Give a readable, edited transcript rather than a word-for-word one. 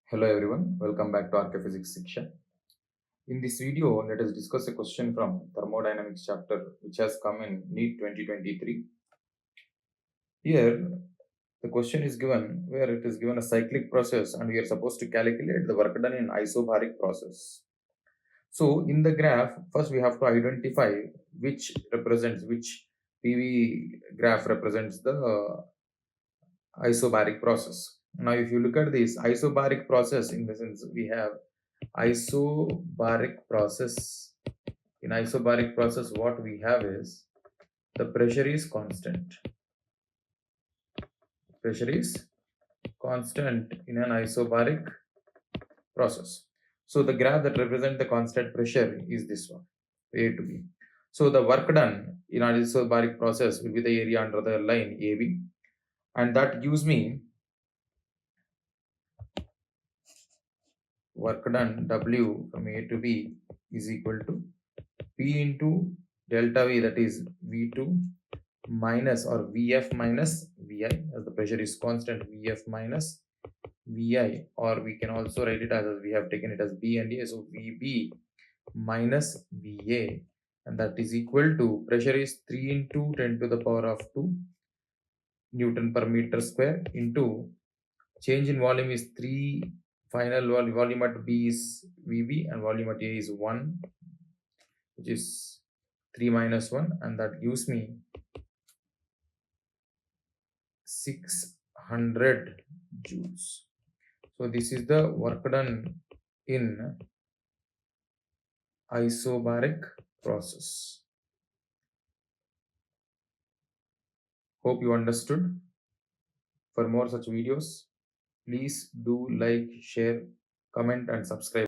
Hello everyone, welcome back to rkphysicsshiksha. In this video, let us discuss a question from Thermodynamics chapter which has come in NEET 2023. Here, the question is given where it is given a cyclic process and we are supposed to calculate the work done in isobaric process. So, in the graph, first we have to identify which PV graph represents the isobaric process. Now, if you look at this isobaric process, in the sense we have isobaric process. In isobaric process, what we have is the pressure is constant. Pressure is constant in an isobaric process. So the graph that represents the constant pressure is this one, A to B. So the work done in an isobaric process will be the area under the line AB, and that gives me work done W from A to B is equal to P into delta V, that is V2 minus or Vf minus Vi, as the pressure is constant, Vf minus Vi, or we can also write it as we have taken it as B and A, so Vb minus Va, and that is equal to pressure is 3 into 10 to the power of 2 Newton per meter square into change in volume is 3, final volume at B is Vb and volume at A is 1, which is 3 minus 1, and that gives me 600 joules. So this is the work done in isobaric process. Hope you understood. For more such videos, please do like, share, comment and subscribe.